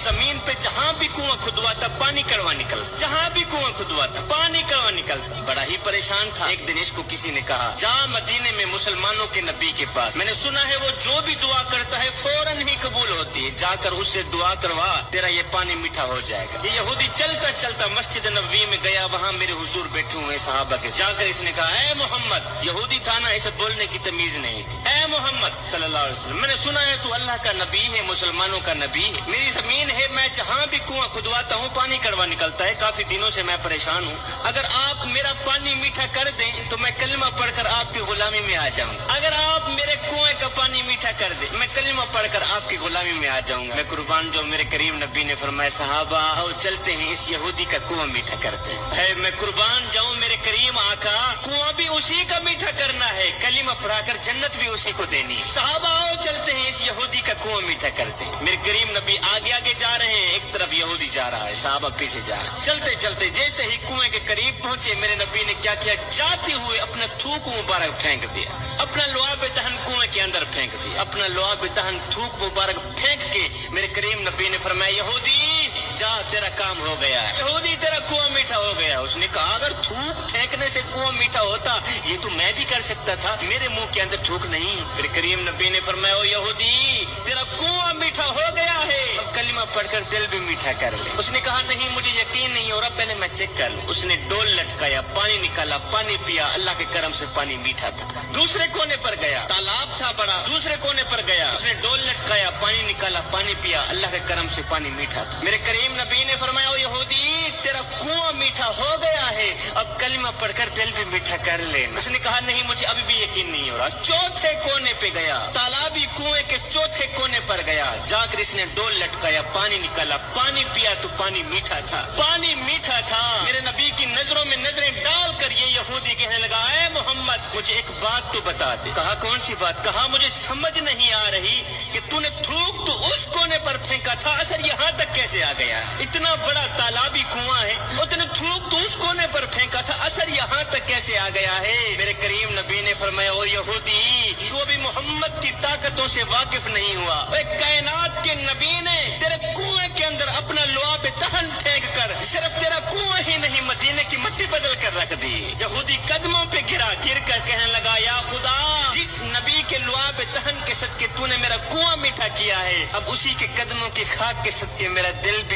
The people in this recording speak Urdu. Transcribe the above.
زمین پہ جہاں بھی کنواں کھدواتا پانی کڑوا نکلتا، جہاں بھی کنواں کھدواتا پانی کڑوا نکلتا۔ بڑا ہی پریشان تھا۔ ایک دن اس کو کسی نے کہا جا مدینے میں مسلمانوں کے نبی کے پاس، میں نے سنا ہے وہ جو بھی دعا کرتا ہے فوراً ہی قبول ہوتی ہے، جا کر اس سے دعا کروا، تیرا یہ پانی میٹھا ہو جائے گا۔ یہ یہودی چلتا چلتا مسجد نبوی میں گیا، وہاں میرے حضور بیٹھے ہوئے صحابہ کے، جا کر اس نے کہا اے محمد، یہودی تھا نا، اسے بولنے کی تمیز نہیں تھی، اے محمد صلی اللہ علیہ وسلم، میں نے سنا ہے تو اللہ کا نبی ہے، مسلمانوں کا نبی ہے، میری زمین ہے، میں جہاں بھی کنواں کھدواتا ہوں پانی کڑوا نکلتا ہے، کافی دنوں سے میں پریشان ہوں، اگر آپ میرا پانی میٹھا کر دیں تو میں کلمہ پڑھ کر آپ کی غلامی میں آ جاؤں گا، اگر آپ میرے کنویں کا پانی میٹھا کر دیں میں کلمہ پڑھ کر آپ کی غلامی میں آ جاؤں گا۔ میں قربان جو میرے کریم نبی نے فرمایا صحابہ آؤ چلتے ہیں اس یہودی کا کنواں میٹھا کرتے ہیں۔ ہے میں قربان جاؤں میرے کریم آقا، کنواں بھی اسی کا میٹھا کرنا ہے، کلمہ پڑھا کر جنت بھی اسی کو دینی ہے۔ صحابہ آؤ چلتے ہیں اس یہودی کا کنواں میٹھا کرتے ہیں۔ میرے کریم نبی آگے آگے جا رہے ہیں، ایک طرف یہودی جا رہا ہے، صحابہ پیچھے جا رہے ہیں۔ چلتے چلتے جیسے ہی کنویں کے قریب پہنچے میرے نبی نے کیا کیا، جاتے ہوئے اپنا تھوک مبارک پھینک دیا، اپنا لعاب دہن کنویں کے اندر پھینک دیا، اپنا لعاب دہن تھوک مبارک پھینک کے میرے کریم نبی نے فرمایا یہودی جا تیرا کام ہو گیا ہے، یہودی تیرا کنواں میٹھا ہو گیا۔ اس نے کہا اگر تھوک پھینکنے سے کنواں میٹھا ہوتا یہ تو میں بھی کر سکتا تھا، میرے منہ کے اندر تھوک نہیں۔ میرے کریم نبی نے فرمایا او یہودی تیرا کنواں میٹھا ہو گیا ہے، کلمہ پڑھ کر دل بھی میٹھا کر لے۔ اس نے کہا نہیں مجھے یقین نہیں ہو رہا، پہلے میں چیک کر لوں۔ اس نے ڈول لٹکایا، پانی نکالا، پانی پیا، اللہ کے کرم سے پانی میٹھا تھا۔ دوسرے کونے پر گیا، تالاب تھا بڑا، دوسرے کونے پر گیا، اس نے ڈول لٹکایا، پانی نکالا، پانی پیا، اللہ کے کرم سے پانی میٹھا تھا۔ میرے کریم نبی نے فرمایا او یہودی تیرا کنواں میٹھا ہو گیا ہے، اب کلمہ پڑھ کر دل بھی میٹھا کر لینا۔ اس نے کہا نہیں مجھے ابھی بھی یقین نہیں ہو رہا۔ چوتھے کونے پہ گیا، تالابی کنویں کے چوتھے کونے پر گیا، جا کر اس نے ڈول لٹکایا، پانی نکالا، پانی پیا تو پانی میٹھا تھا، پانی میٹھا تھا۔ میرے نبی کی نظروں میں نظریں ڈال کر یہ یہودی کہنے لگا اے محمد مجھے ایک بات تو بتا دے۔ کہا کون سی بات؟ کہا مجھے سمجھ نہیں آ رہی کہ تو نے تھوک تو اس کونے پر پھینکا تھا، اثر یہاں تک کیسے آ گیا؟ اتنا بڑا تالابی کنواں ہے، اور تو نے تھوک تو اس کونے پر پھینکا تھا، اثر یہاں تک کیسے آ گیا ہے؟ میرے کریم نبی نے فرمایا او یہودی تو ابھی محمد کی طاقتوں سے واقف نہیں ہوا، اے کائنات کے نبی نے تیرے کنویں کے اندر اپنا لعاب دہن پھینک کر صرف تیرا کنواں ہی نہیں مدینے کی مٹی بدل کر رکھ دی۔ یہودی قدموں پہ گرا، گر کر کہنے لگا یا خدا جس نبی کے لعاب دہن کے صدقے تو نے میرا کنواں میٹھا کیا ہے، اب اسی کے قدموں کی خاک کے صدقے میرا دل بھی